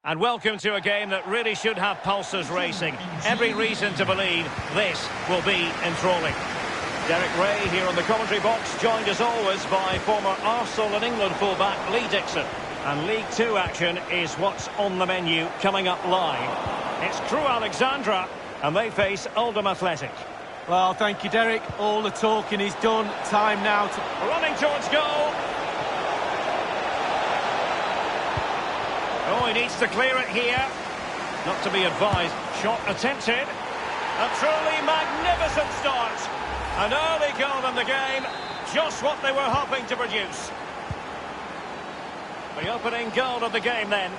And welcome to a game that really should have pulses racing. Every reason to believe this will be enthralling. Derek Ray here on the commentary box, joined as always by former Arsenal and England fullback Lee Dixon. And League Two action is what's on the menu coming up live. It's Crewe Alexandra, and they face Oldham Athletic. Well, thank you, Derek. All the talking is done. Time now to... Running towards goal. Oh, he needs to clear it here. Not to be advised. Shot attempted. A truly magnificent start. An early goal in the game. Just what they were hoping to produce. The opening goal of the game then.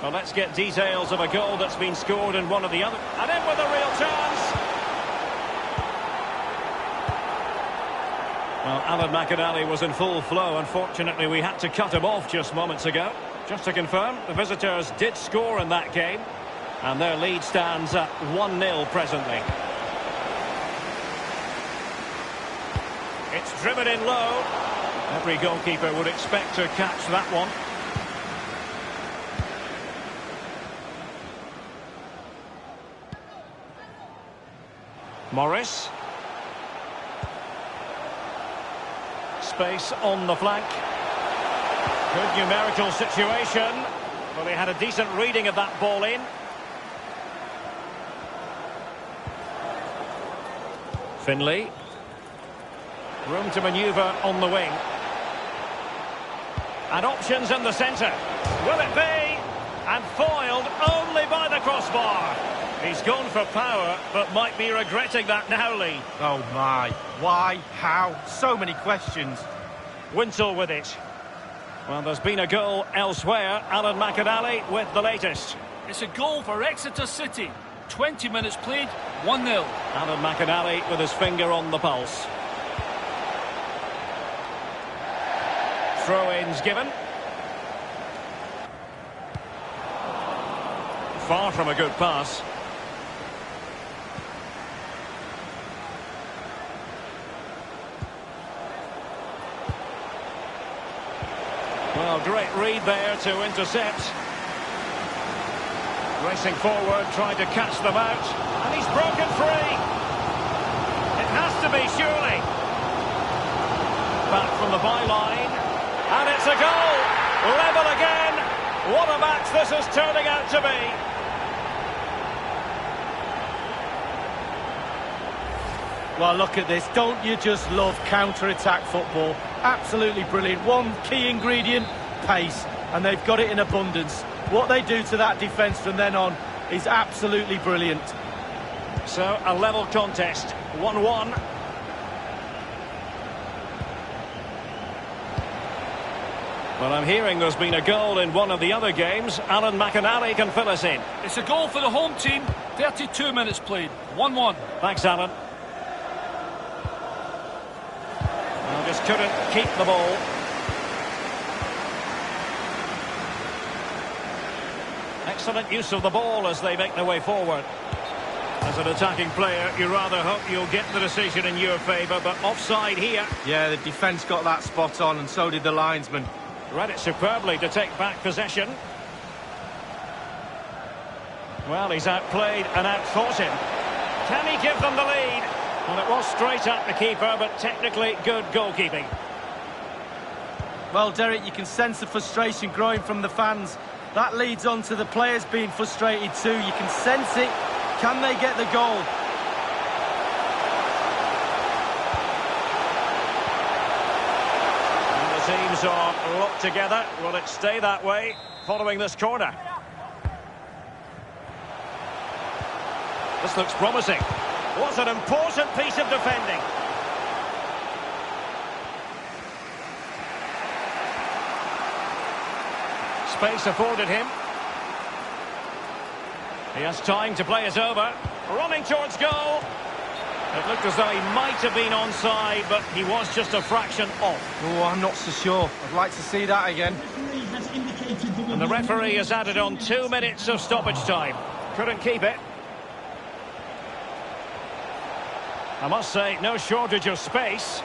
Well, let's get details of a goal that's been scored in one of the other. And in with a real chance. Well, Alan McInally was in full flow. Unfortunately, we had to cut him off just moments ago. Just to confirm, the visitors did score in that game. And their lead stands at 1-0 presently. It's driven in low. Every goalkeeper would expect to catch that one. Morris. Space on the flank. Good numerical situation. Well, they had a decent reading of that ball in. Finlay. Room to manoeuvre on the wing. And options in the centre. Will it be? And foiled only by the crossbar. He's gone for power, but might be regretting that now, Lee. Oh, my. Why? How? So many questions. Wintle with it. Well, there's been a goal elsewhere. Alan McInally with the latest. It's a goal for Exeter City. 20 minutes played, 1-0. Alan McInally with his finger on the pulse. Throw-ins given. Far from a good pass. Well, great read there to intercept. Racing forward, trying to catch them out. And he's broken free. It has to be, surely. Back from the byline. And it's a goal. Level again. What a match this is turning out to be. Well, look at this. Don't you just love counter-attack football? Absolutely brilliant. One key ingredient, pace. And they've got it in abundance. What they do to that defence from then on is absolutely brilliant. So, a level contest. 1-1. Well, I'm hearing there's been a goal in one of the other games. Alan McInally can fill us in. It's a goal for the home team. 32 minutes played, 1-1. Thanks, Alan. Well, just couldn't keep the ball. Excellent use of the ball as they make their way forward. As an attacking player, you rather hope you'll get the decision in your favour, but offside here. Yeah, the defence got that spot on, and so did the linesman. Read it superbly to take back possession. Well, he's outplayed and outthought him. Can he give them the lead? Well, it was straight at the keeper, but technically good goalkeeping. Well, Derek, you can sense the frustration growing from the fans. That leads on to the players being frustrated too. You can sense it. Can they get the goal? And the teams are locked together. Will it stay that way following this corner? This looks promising. What an important piece of defending. Space afforded him. He has time to play it over. Running towards goal. It looked as though he might have been onside, but he was just a fraction off. Oh, I'm not so sure. I'd like to see that again. And the referee has added on 2 minutes of stoppage time. Couldn't keep it. I must say, no shortage of space.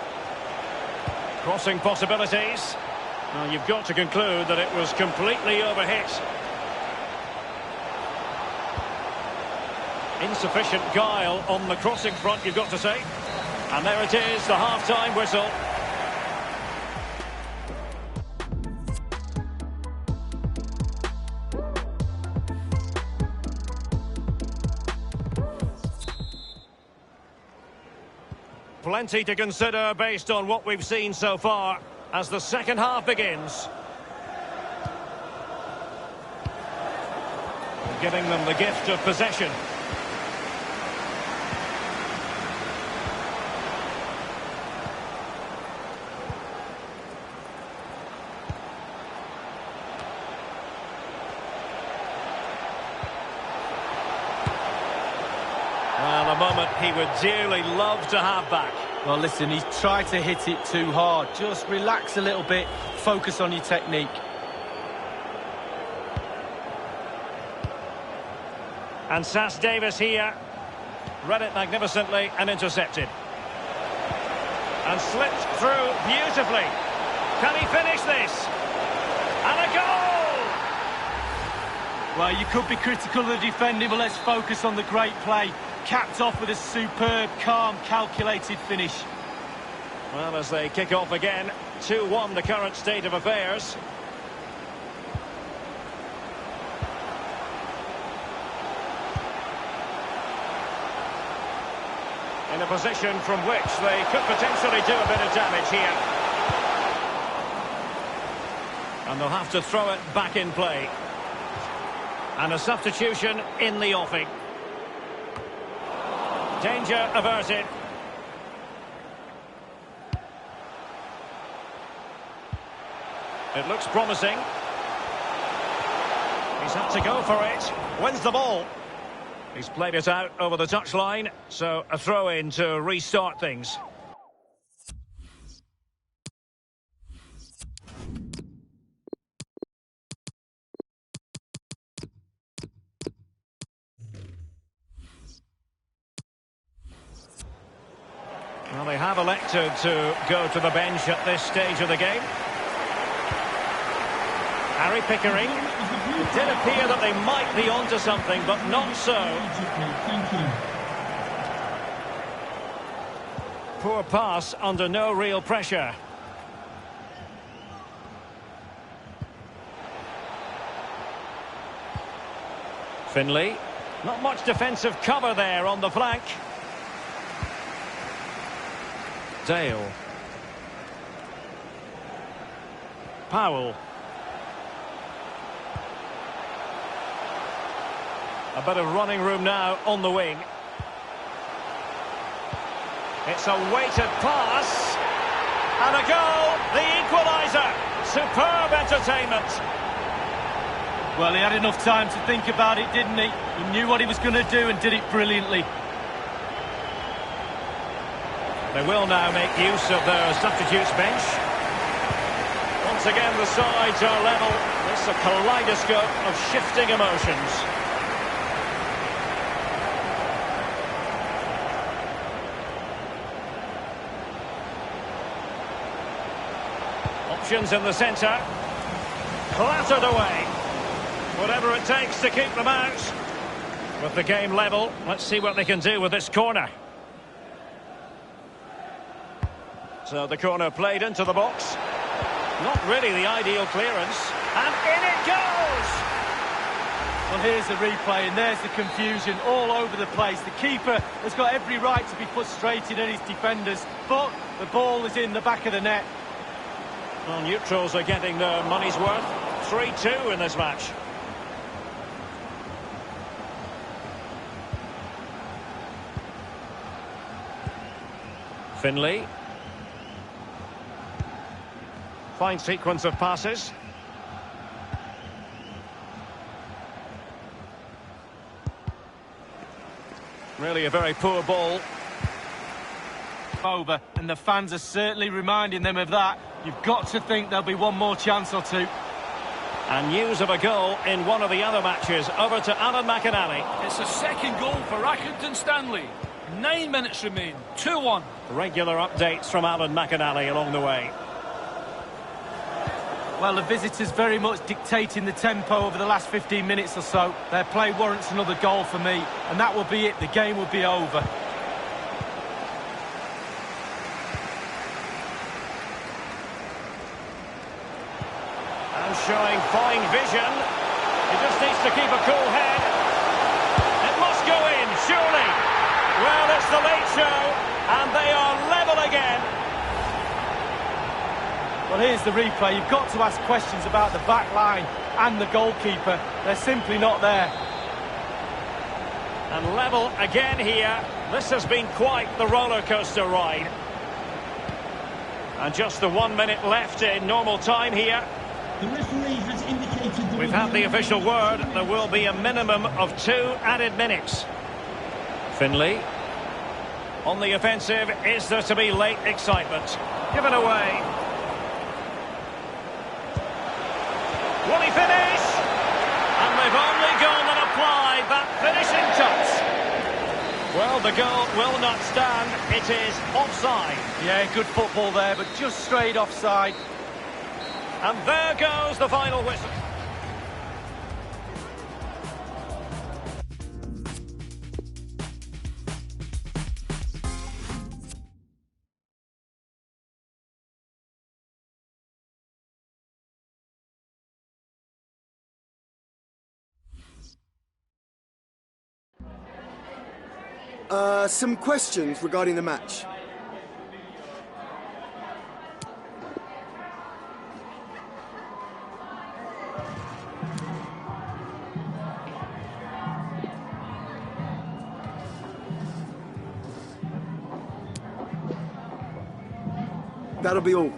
Crossing possibilities. Well, you've got to conclude that it was completely overhit. Insufficient guile on the crossing front, you've got to say. And there it is, the half-time whistle. Plenty to consider based on what we've seen so far as the second half begins. Giving them the gift of possession. Well, a moment he would dearly love to have back. Well, listen, he's tried to hit it too hard. Just relax a little bit, focus on your technique. And Sass Davis here. Read it magnificently and intercepted. And slipped through beautifully. Can he finish this? And a goal! Well, you could be critical of the defending, but let's focus on the great play. Capped off with a superb, calm, calculated finish. Well, as they kick off again, 2-1 the current state of affairs. In a position from which they could potentially do a bit of damage here. And they'll have to throw it back in play. And a substitution in the offing. Danger averted. It looks promising. He's had to go for it. Wins the ball. He's played it out over the touchline, so a throw-in to restart things. Well, they have elected to go to the bench at this stage of the game. Harry Pickering. It did appear that they might be onto something, but not so. Poor pass under no real pressure. Finlay. Not much defensive cover there on the flank. Dale. Powell. A bit of running room now on the wing. It's a weighted pass. And a goal, the equaliser. Superb entertainment. Well, he had enough time to think about it, didn't he? He knew what he was going to do and did it brilliantly. They will now make use of their substitutes bench. Once again, the sides are level. It's a kaleidoscope of shifting emotions. Options in the centre. Clattered away. Whatever it takes to keep them out. With the game level, let's see what they can do with this corner. So the corner played into the box. Not really the ideal clearance. And in it goes! Well, here's the replay, and there's the confusion all over the place. The keeper has got every right to be frustrated at his defenders, but the ball is in the back of the net. Well, neutrals are getting their money's worth. 3-2 in this match. Finlay. Fine sequence of passes. Really a very poor ball. Over, and the fans are certainly reminding them of that. You've got to think there'll be one more chance or two. And news of a goal in one of the other matches. Over to Alan McInally. It's a second goal for Accrington Stanley. 9 minutes remain. 2-1. Regular updates from Alan McInally along the way. Well, the visitors very much dictating the tempo over the last 15 minutes or so. Their play warrants another goal for me, and that will be it. The game will be over. And showing fine vision. He just needs to keep a cool head. It must go in, surely. Well, it's the late show, and they are level again. Well, here's the replay. You've got to ask questions about the back line and the goalkeeper. They're simply not there. And level again here. This has been quite the roller coaster ride. And just the 1 minute left in normal time here. The referee has indicated... We've had the official word. There will be a minimum of 2 added minutes. Finley. On the offensive, is there to be late excitement? Given away. Will he finish? And they've only gone and applied that finishing touch. Well, the goal will not stand. It is offside. Yeah, good football there, but just straight offside. And there goes the final whistle. Some questions regarding the match. That'll be all.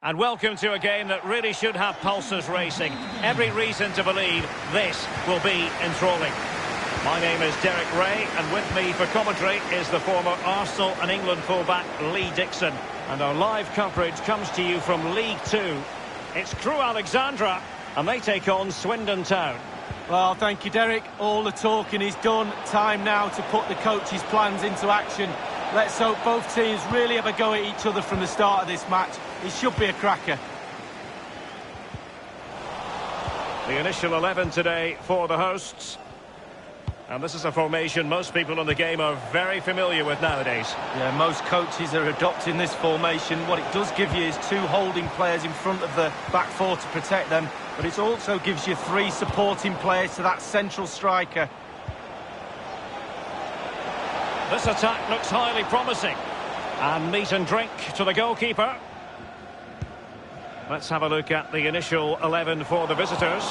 And welcome to a game that really should have pulses racing. Every reason to believe this will be enthralling. My name is Derek Ray, and with me for commentary is the former Arsenal and England fullback Lee Dixon. And our live coverage comes to you from League Two. It's Crewe Alexandra, and they take on Swindon Town. Well, thank you, Derek. All the talking is done. Time now to put the coach's plans into action. Let's hope both teams really have a go at each other from the start of this match. It should be a cracker. The initial 11 today for the hosts. And this is a formation most people in the game are very familiar with nowadays. Yeah, most coaches are adopting this formation. What it does give you is 2 holding players in front of the back 4 to protect them, but it also gives you 3 supporting players to that central striker. This attack looks highly promising. And meat and drink to the goalkeeper. Let's have a look at the initial 11 for the visitors.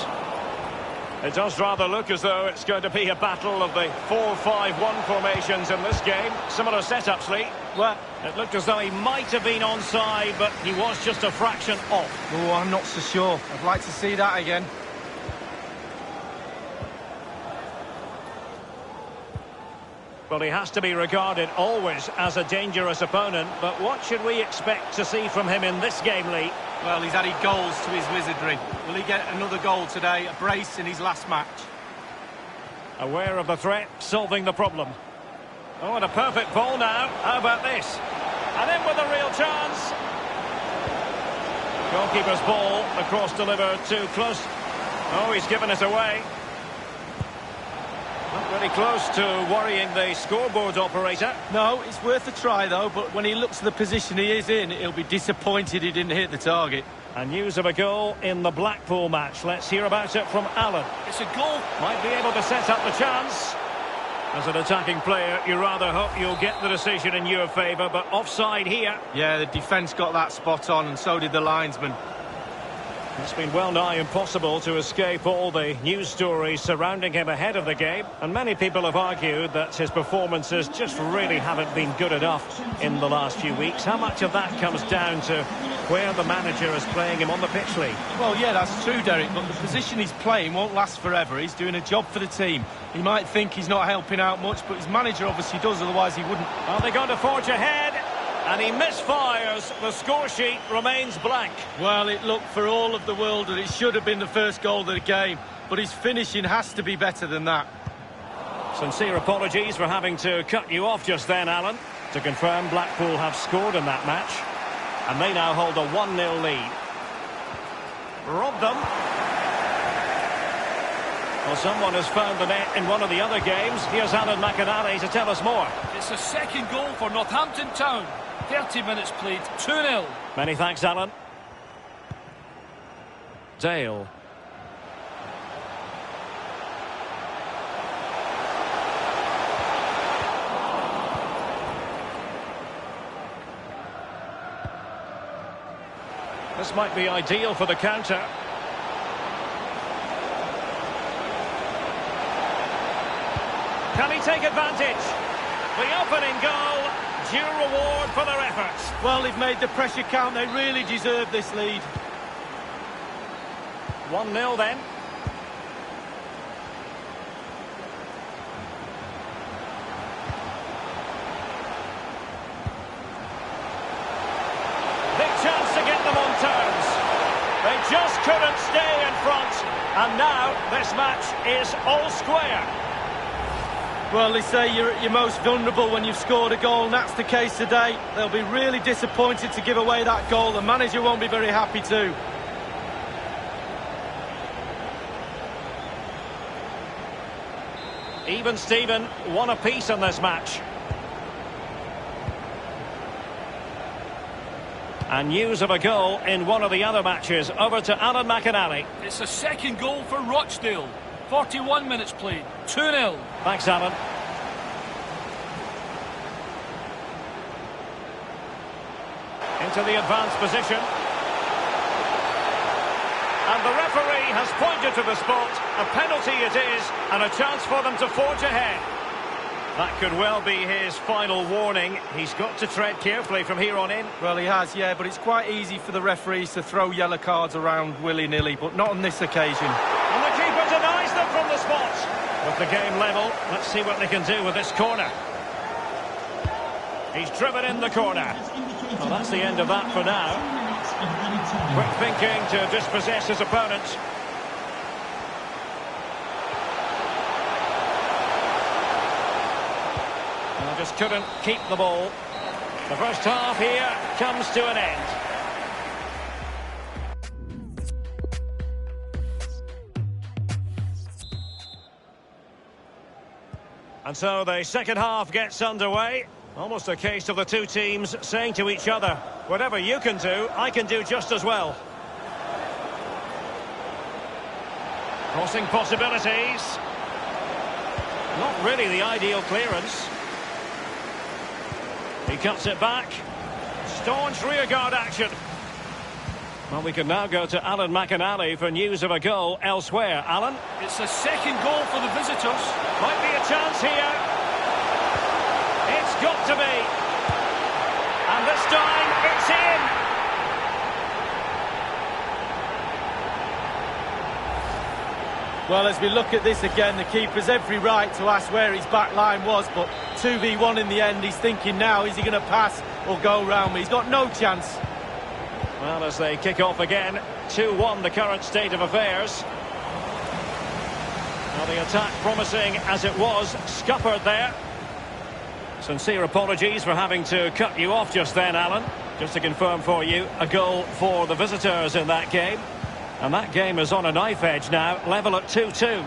It does rather look as though it's going to be a battle of the 4-5-1 formations in this game. Similar setups, Lee. Well, it looked as though he might have been onside, but he was just a fraction off. oh, I'm not so sure. I'd like to see that again. Well, he has to be regarded always as a dangerous opponent, but what should we expect to see from him in this game, Lee? Well, he's added goals to his wizardry. Will he get another goal today? A brace in his last match. Aware of the threat, solving the problem. Oh, and a perfect ball now. How about this? And in with a real chance. Goalkeeper's ball, the cross delivered too close. Oh, he's given it away. Not really close to worrying the scoreboard operator. No, it's worth a try though, but when he looks at the position he is in, he'll be disappointed he didn't hit the target. And news of a goal in the Blackpool match. Let's hear about it from Alan. It's a goal. Might be able to set up the chance. As an attacking player, you rather hope you'll get the decision in your favour, but offside here. Yeah, the defence got that spot on, and so did the linesman. It's been well nigh impossible to escape all the news stories surrounding him ahead of the game, and many people have argued that his performances just really haven't been good enough in the last few weeks. How much of that comes down to where the manager is playing him on the pitch, Lee? Well, yeah, that's true, Derek, but the position he's playing won't last forever. He's doing a job for the team. He might think he's not helping out much, but his manager obviously does, otherwise he wouldn't. Are they going to forge ahead? And he misfires. The score sheet remains blank. Well, it looked for all of the world that it should have been the first goal of the game, but his finishing has to be better than that. Sincere apologies for having to cut you off just then, Alan. To confirm, Blackpool have scored in that match, and they now hold a 1-0 lead. Robbed them. Well, someone has found the net in one of the other games. Here's Alan McInally to tell us more. It's a second goal for Northampton Town. 30 minutes played, 2-0. Many thanks, Alan. Dale. This might be ideal for the counter. Can he take advantage? The opening goal, due reward for their efforts. Well, they've made the pressure count. They really deserve this lead. 1-0 then. Big chance to get them on terms. They just couldn't stay in front. And now this match is all square. Well, they say you're at your most vulnerable when you've scored a goal, and that's the case today. They'll be really disappointed to give away that goal. The manager won't be very happy too. Even Steven, one apiece in this match. And news of a goal in one of the other matches. Over to Alan McInally. It's a second goal for Rochdale. 41 minutes played, 2-0. Thanks, Alan. Into the advanced position. And the referee has pointed to the spot. A penalty it is, and a chance for them to forge ahead. That could well be his final warning. He's got to tread carefully from here on in. Well, he has, yeah, but it's quite easy for the referees to throw yellow cards around willy-nilly, but not on this occasion. And the keeper denies them from the spot. With the game level, let's see what they can do with this corner. He's driven in the corner. Well, that's the end of that for now. Quick thinking to dispossess his opponent. just couldn't keep the ball. The first half here comes to an end. And so the second half gets underway. Almost a case of the two teams saying to each other, whatever you can do, I can do just as well. Crossing possibilities. Not really the ideal clearance. He cuts it back. Staunch rearguard action. Well, we can now go to Alan McInally for news of a goal elsewhere. Alan? It's a second goal for the visitors. Might be a chance here. It's got to be. And this time, it's in. Well, as we look at this again, the keeper's every right to ask where his back line was, but 2v1 in the end. He's thinking now, is he going to pass or go round me? He's got no chance. Well, as they kick off again, 2-1 the current state of affairs. Now the attack promising as it was, scuppered there. Sincere apologies for having to cut you off just then, Alan. Just to confirm for you, a goal for the visitors in that game. And that game is on a knife edge now, level at 2-2.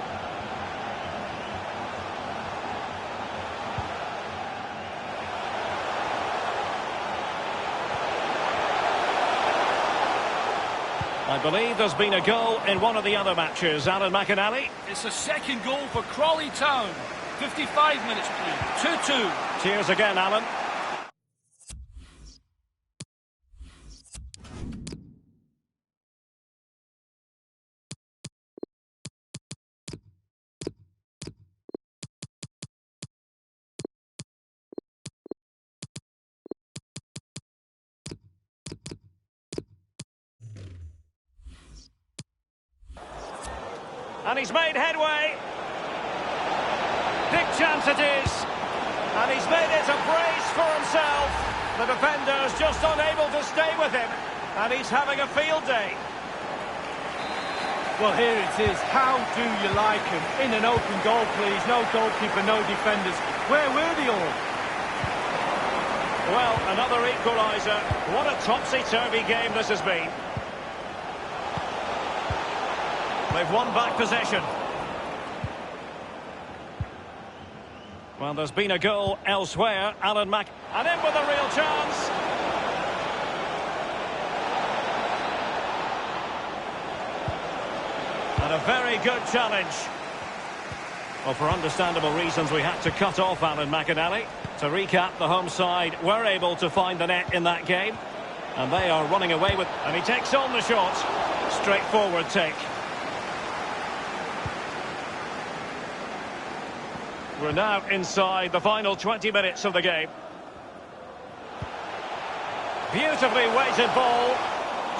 I believe there's been a goal in one of the other matches. Alan McInally. It's a second goal for Crawley Town. 55 minutes played. 2-2. Cheers again, Alan. And he's made headway. Big chance it is. And he's made it a brace for himself. The defender's just unable to stay with him. And he's having a field day. Well, here it is. How do you like him? In an open goal, please. No goalkeeper, no defenders. Where were they all? Well, another equaliser. What a topsy-turvy game this has been. They've won back possession. Well, there's been a goal elsewhere. Alan Mac... And in with a real chance. And a very good challenge. Well, for understandable reasons, we had to cut off Alan McInally. To recap, the home side were able to find the net in that game. And they are running away with... And he takes on the shot. Straightforward take. We're now inside the final 20 minutes of the game. Beautifully weighted ball.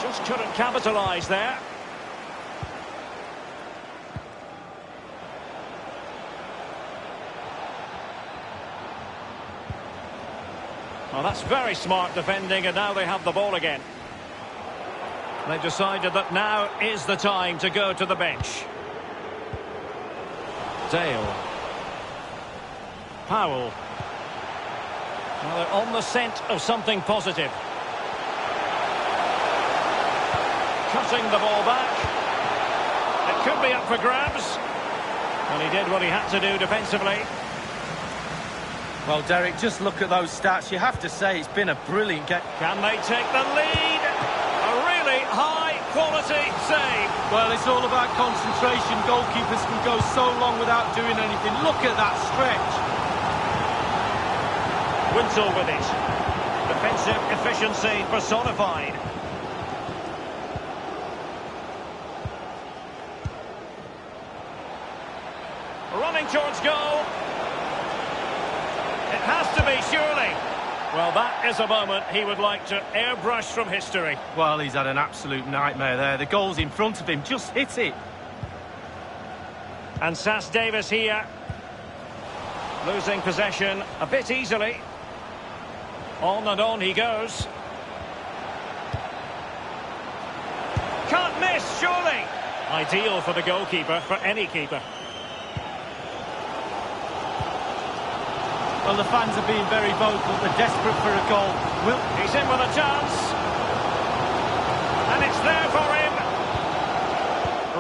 Just couldn't capitalise there. Well, that's very smart defending, and now they have the ball again. They've decided that now is the time to go to the bench. Dale. Powell. Well, they're on the scent of something positive. Cutting the ball back. It could be up for grabs. And he did what he had to do defensively. Well, Derek, just look at those stats. You have to say it's been a brilliant game. Can they take the lead? A really high-quality save. Well, it's all about concentration. Goalkeepers can go so long without doing anything. Look at that stretch. Winsell with it. Defensive efficiency personified. Running towards goal. It has to be, surely. Well, that is a moment he would like to airbrush from history. Well, he's had an absolute nightmare there. The goal's in front of him. Just hit it. And Sass Davis here. Losing possession a bit easily. On and on he goes. Can't miss, surely. Ideal for the goalkeeper, for any keeper. Well, the fans are being very vocal. They're desperate for a goal. He's in with a chance. And it's there for him.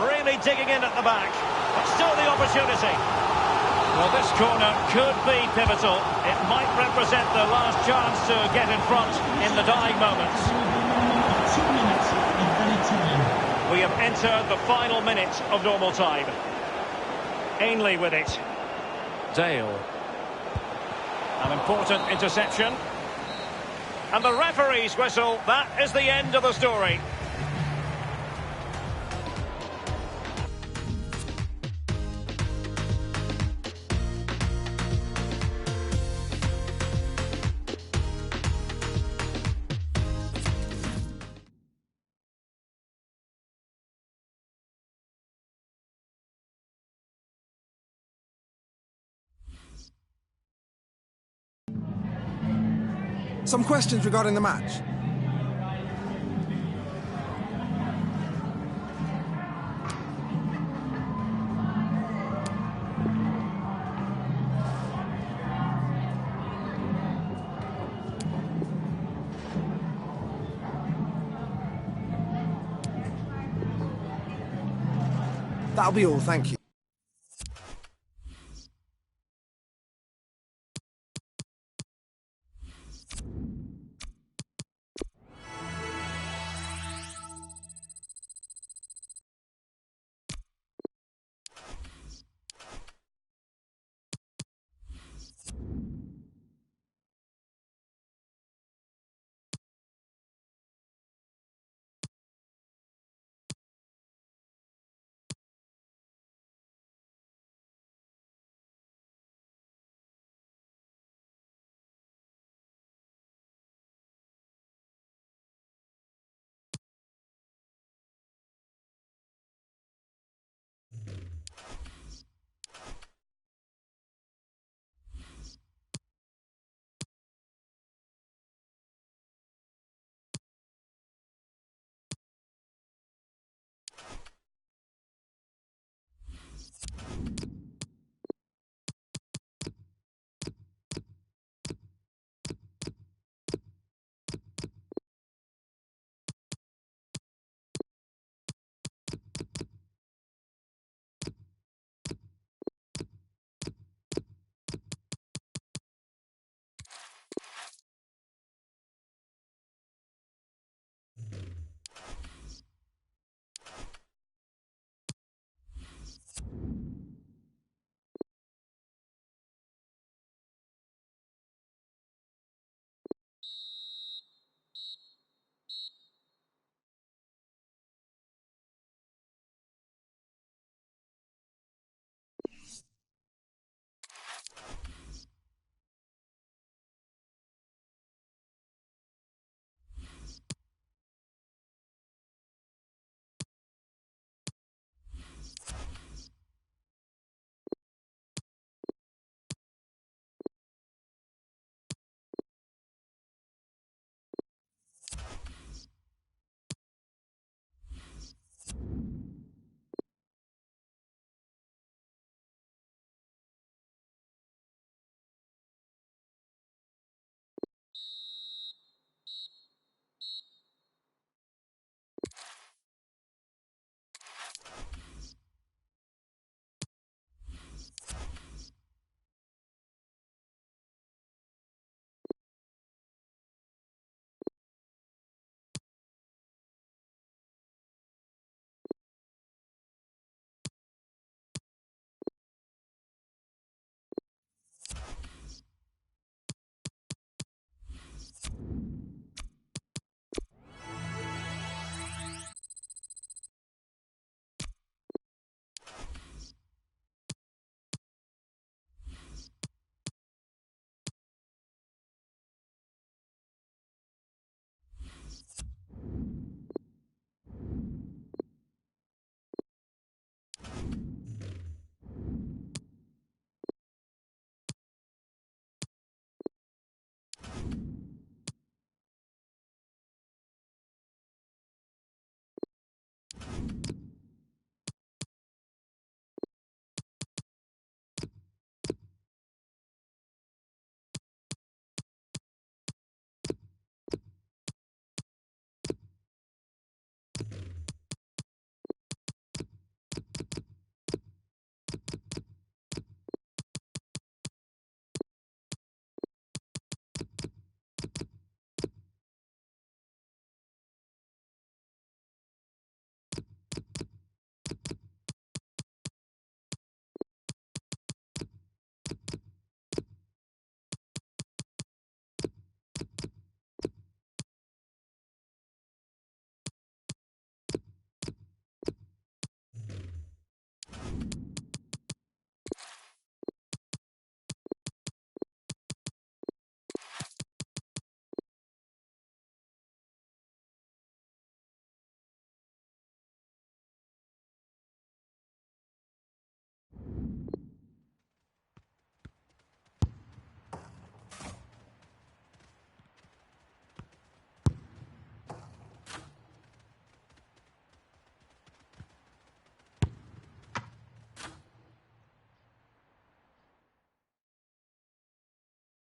Really digging in at the back. But still the opportunity. Well, this corner could be pivotal. It might represent the last chance to get in front in the dying moments. 2 minutes of added time. We have entered the final minute of normal time. Ainley with it. Dale. An important interception. And the referee's whistle, that is the end of the story. Some questions regarding the match. That'll be all, thank you.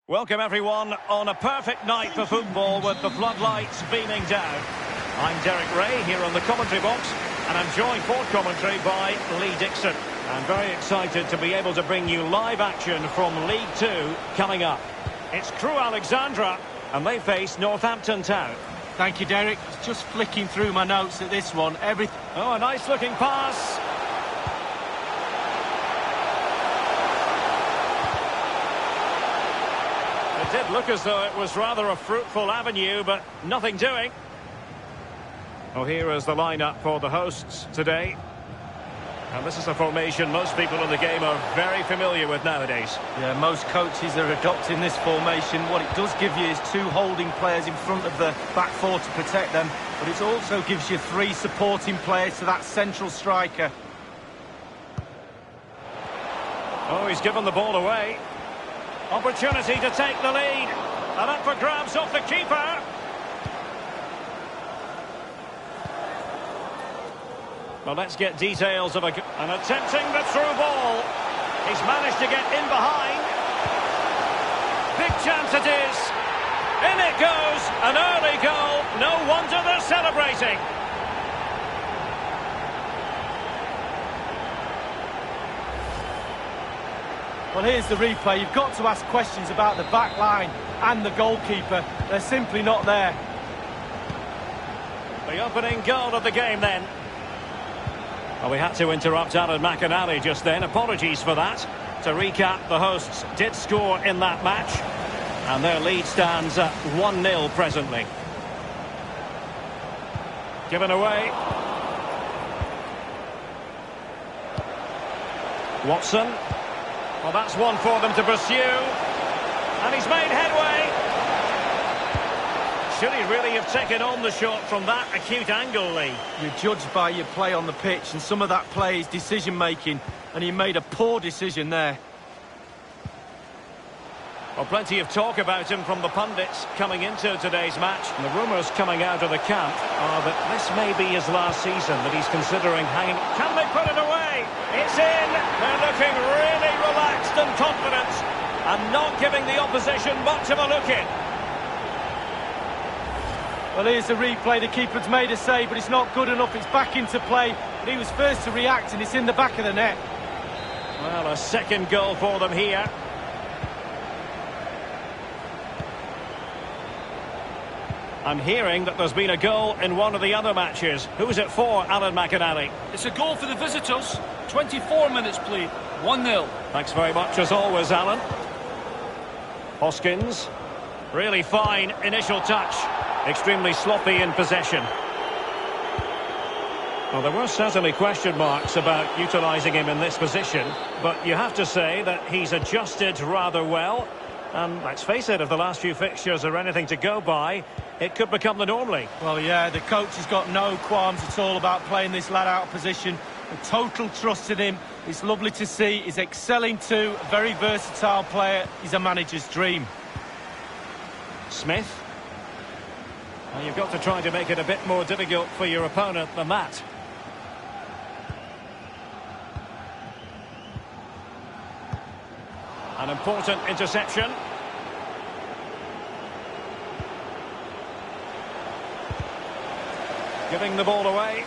Welcome everyone on a perfect night for football with the floodlights beaming down. I'm Derek Ray here on the commentary box, and I'm joined for commentary by Lee Dixon. I'm very excited to be able to bring you live action from League Two coming up. It's Crewe Alexandra, and they face Northampton Town. Thank you, Derek. Just flicking through my notes at this one. Oh, a nice looking pass. It did look as though it was rather a fruitful avenue, but nothing doing. Oh, here is the lineup for the hosts today. And this is a formation most people in the game are very familiar with nowadays. Yeah, most coaches are adopting this formation. What it does give you is two holding players in front of the back four to protect them, but it also gives you three supporting players to that central striker. Oh, he's given the ball away. Opportunity to take the lead. And up for grabs off the keeper. Well, let's get details of and attempting the through ball. He's managed to get in behind. Big chance it is. In it goes. An early goal. No wonder they're celebrating. Well, here's the replay. You've got to ask questions about the back line and the goalkeeper. They're simply not there. The opening goal of the game then. Well, we had to interrupt Alan McInally just then. Apologies for that. To recap, the hosts did score in that match, and their lead stands at 1-0 presently. Given away. Watson. Well, that's one for them to pursue. And he's made headway. Should he really have taken on the shot from that acute angle, Lee? You're judged by your play on the pitch, and some of that play is decision-making, and he made a poor decision there. Well, plenty of talk about him from the pundits coming into today's match. And the rumours coming out of the camp are that this may be his last season, that he's considering hanging. Can they put it away? It's in! They're looking really relaxed and confident, and not giving the opposition much of a look in. Well, here's the replay. The keeper's made a save, but it's not good enough. It's back into play, but he was first to react, and it's in the back of the net. Well, a second goal for them here. I'm hearing that there's been a goal in one of the other matches. Who's it for, Alan McInally? It's a goal for the visitors. 24 minutes played. 1-0. Thanks very much as always, Alan. Hoskins. Really fine initial touch. Extremely sloppy in possession. Well, there were certainly question marks about utilising him in this position, but you have to say that he's adjusted rather well. And let's face it, if the last few fixtures are anything to go by, it could become the norm, Lee. Well, yeah, the coach has got no qualms at all about playing this lad out of position. A total trust in him. It's lovely to see. He's excelling too. A very versatile player. He's a manager's dream. Smith. Well, you've got to try to make it a bit more difficult for your opponent than that. An important interception. Giving the ball away.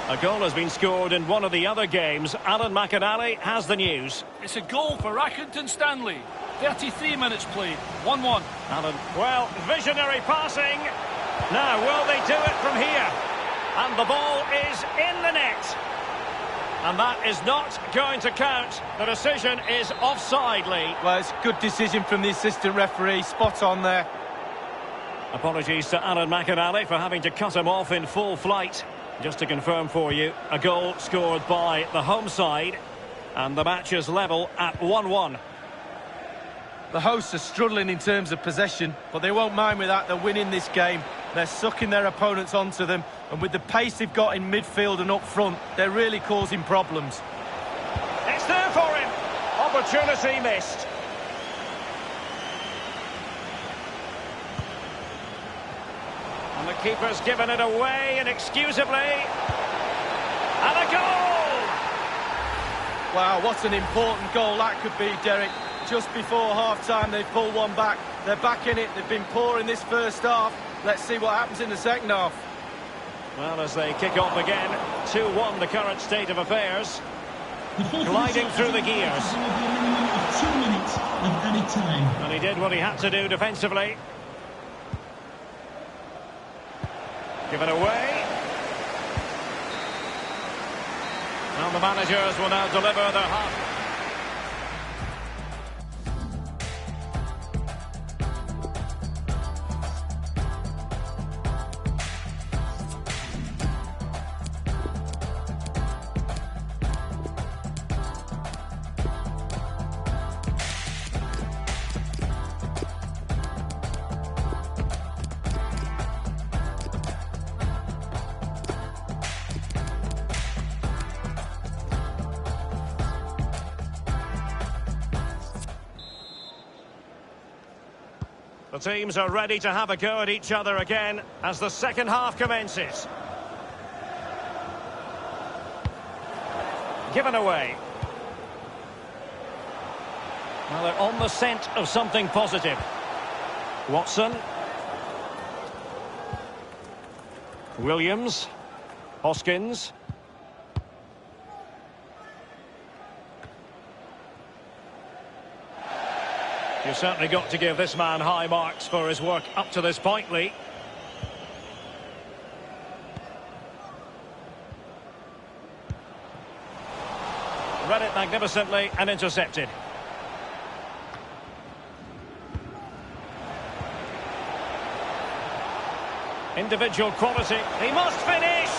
A goal has been scored in one of the other games. Alan McInally has the news. It's a goal for Accrington Stanley. 33 minutes played. 1-1. Alan, well, visionary passing. Now, will they do it from here? And the ball is in the net. And that is not going to count. The decision is offside, Lee. Well, it's a good decision from the assistant referee. Spot on there. Apologies to Alan McInally for having to cut him off in full flight. Just to confirm for you, a goal scored by the home side. And the match is level at 1-1. The hosts are struggling in terms of possession, but they won't mind with that. They're winning this game. They're sucking their opponents onto them, and with the pace they've got in midfield and up front, they're really causing problems. It's there for him. Opportunity missed. And the keeper's given it away inexcusably. And a goal! Wow, what an important goal that could be, Derek. Just before half-time, they've pulled one back. They're back in it. They've been poor in this first half. Let's see what happens in the second half. Well, as they kick off again, 2-1 the current state of affairs. Gliding through the gears. There will be a minimum of 2 minutes of added time. And he did what he had to do defensively. Given away. And the managers will now deliver their half. The teams are ready to have a go at each other again as the second half commences. Given away. Well, they're on the scent of something positive. Watson. Williams. Hoskins. You've certainly got to give this man high marks for his work up to this point, Lee. Read it magnificently and intercepted. Individual quality. He must finish!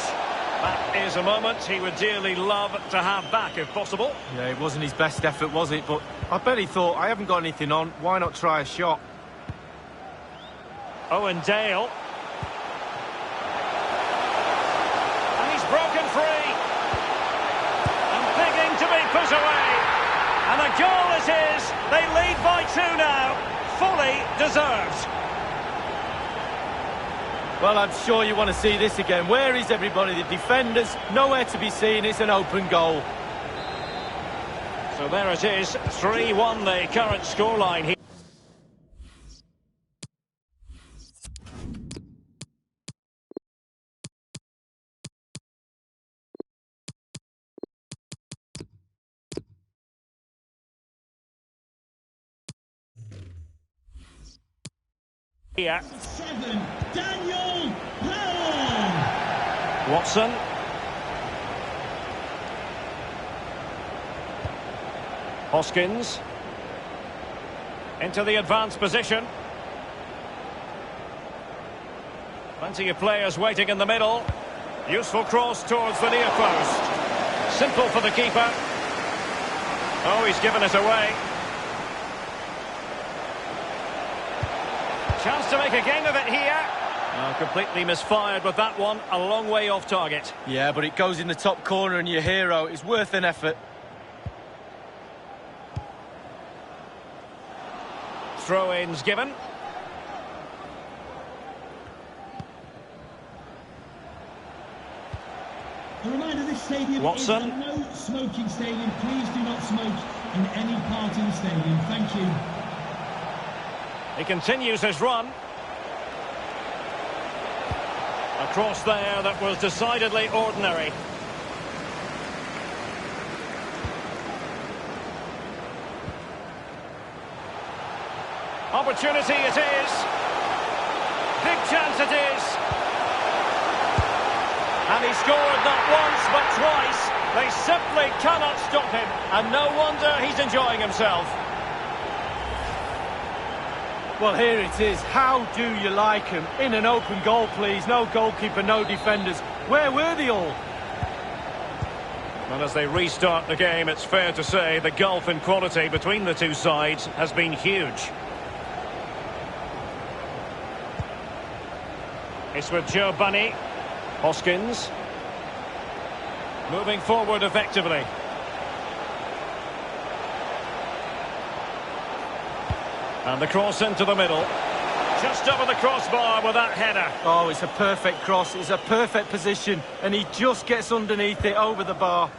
That is a moment he would dearly love to have back if possible. Yeah, it wasn't his best effort, was it? But I bet he thought, I haven't got anything on, why not try a shot? Owen Dale. And he's broken free. And begging to be put away. And a goal it is. They lead by 2 now. Fully deserved. Well, I'm sure you want to see this again. Where is everybody? The defenders, nowhere to be seen. It's an open goal. So there it is, 3-1 the current scoreline here. Here. 7, Daniel Brown. Watson. Hoskins. Into the advanced position. Plenty of players waiting in the middle. Useful cross towards the near post. Simple for the keeper. Oh, he's given it away. Chance to make a game of it here. Oh, completely misfired with that one. A long way off target. Yeah, but it goes in the top corner and your hero. It's worth an effort. Throw-ins given. A reminder, this stadium Watson. is a no smoking stadium. Please do not smoke in any part of the stadium. Thank you. He continues his run. A cross there that was decidedly ordinary. Opportunity it is. Big chance it is. He scored not once but twice. They simply cannot stop him, and no wonder he's enjoying himself. Well, here it is. How do you like him? In an open goal, please. No goalkeeper, no defenders. Where were they all? And as they restart the game, it's fair to say the gulf in quality between the two sides has been huge. It's with Joe Bunny. Hoskins. Moving forward effectively. And the cross into the middle. Just over the crossbar with that header. Oh, it's a perfect cross. It's a perfect position. And he just gets underneath it over the bar.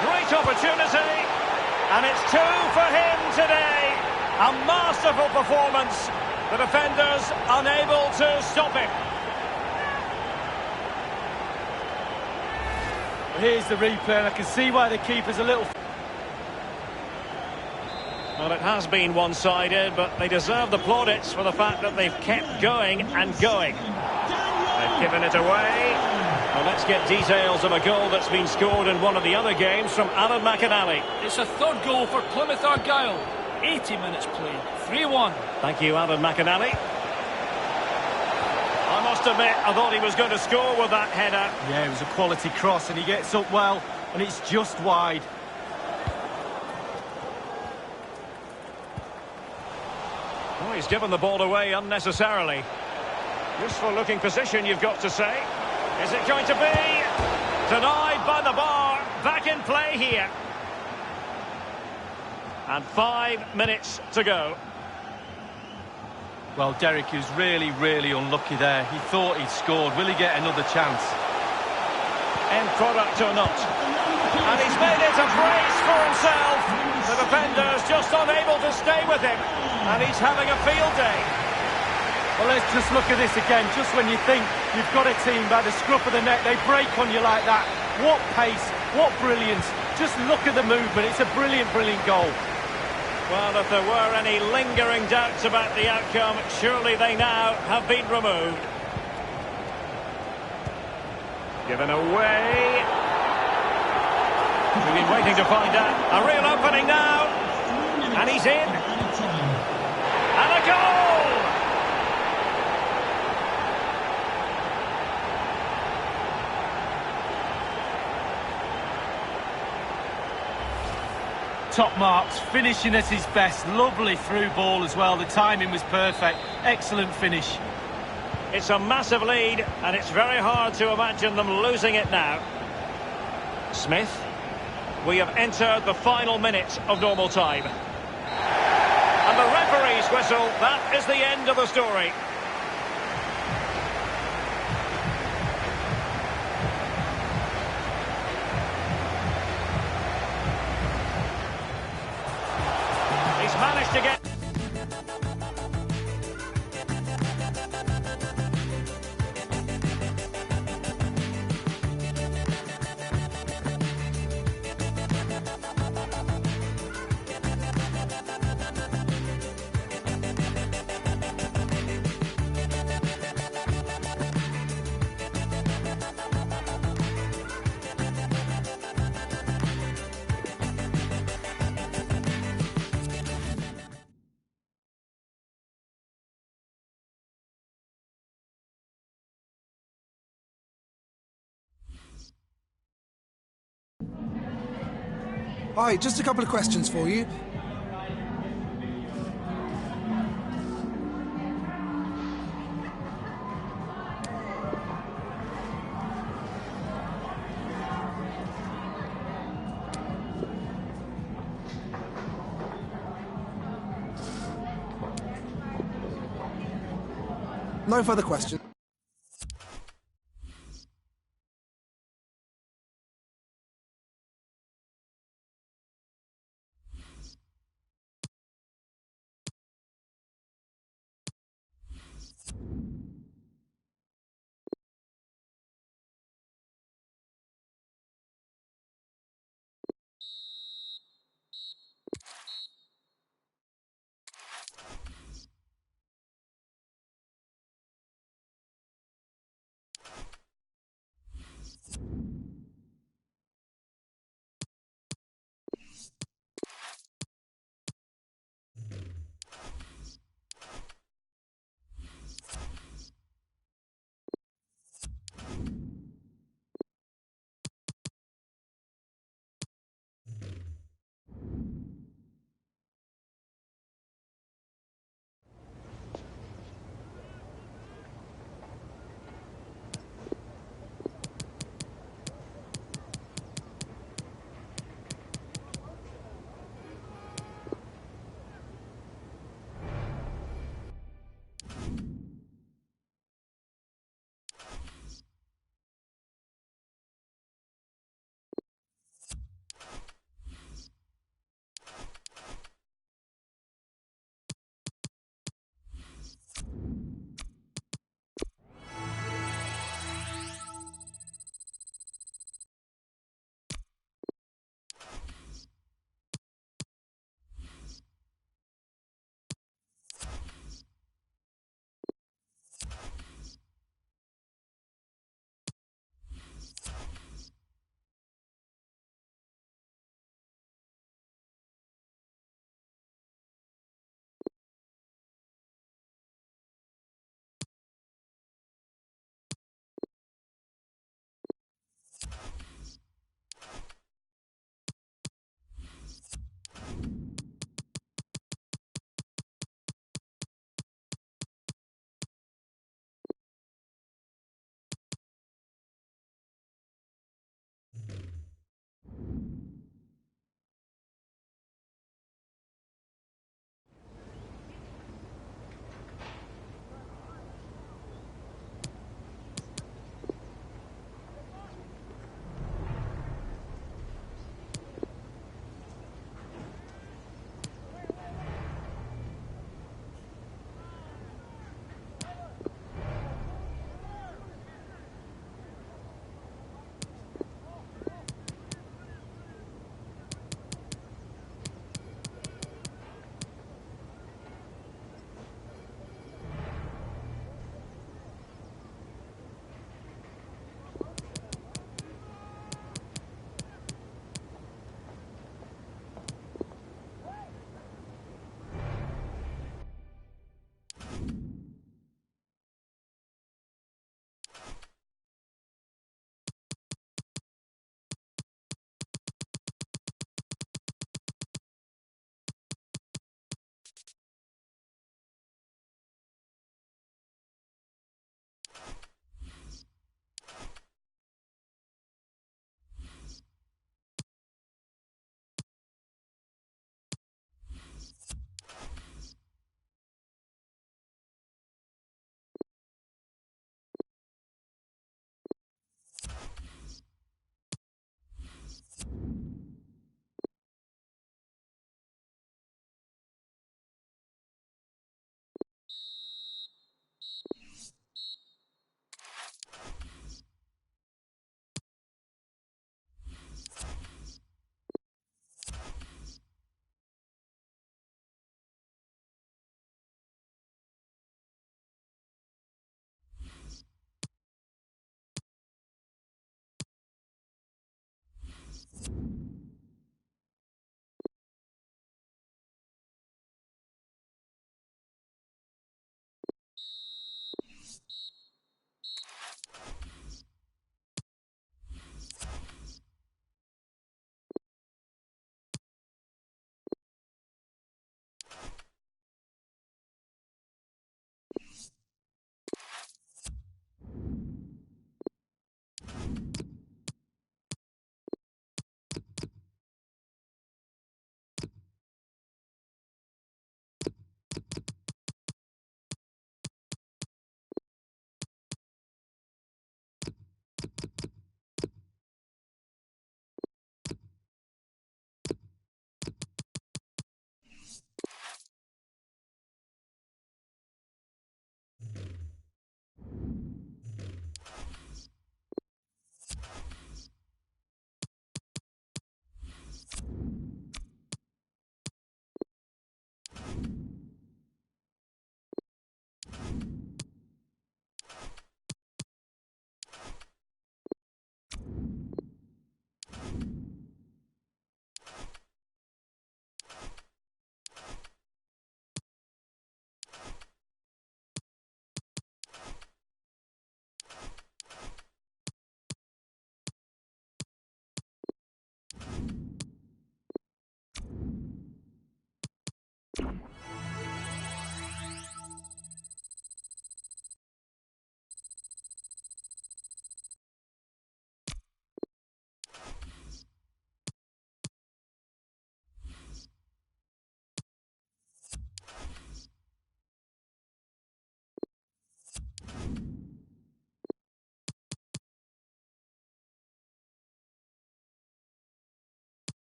Great opportunity. And it's two for him today. A masterful performance. The defenders unable to stop him. Here's the replay, and I can see why the keeper's a little... Well, it has been one-sided, but they deserve the plaudits for the fact that they've kept going and going. They've given it away. Well, let's get details of a goal that's been scored in one of the other games from Alan McInally. It's a third goal for Plymouth Argyle. 80 minutes played. 3-1. Thank you, Alan McInally. I must admit, I thought he was going to score with that header. Yeah, it was a quality cross, and he gets up well, and it's just wide. Oh, he's given the ball away unnecessarily. Useful looking position, you've got to say. Is it going to be? Denied by the bar. Back in play here. And 5 minutes to go. Well, Derek is really, really unlucky there. He thought he'd scored. Will he get another chance? End product or not. And he's made it a brace for himself. The defender's just unable to stay with him. And he's having a field day. Well, let's just look at this again. Just when you think you've got a team by the scruff of the neck, they break on you like that. What pace, what brilliance. Just look at the movement. It's a brilliant, brilliant goal. Well, if there were any lingering doubts about the outcome, surely they now have been removed. Given away. We've been waiting to find out. A real opening now. And he's in. And a goal! Top marks, finishing at his best. Lovely through ball as well. The timing was perfect. Excellent finish. It's a massive lead, and it's very hard to imagine them losing it now. Smith. We have entered the final minute of normal time. And the referee's whistle, that is the end of the story. He's managed to get... Hi, just a couple of questions for you. No further questions.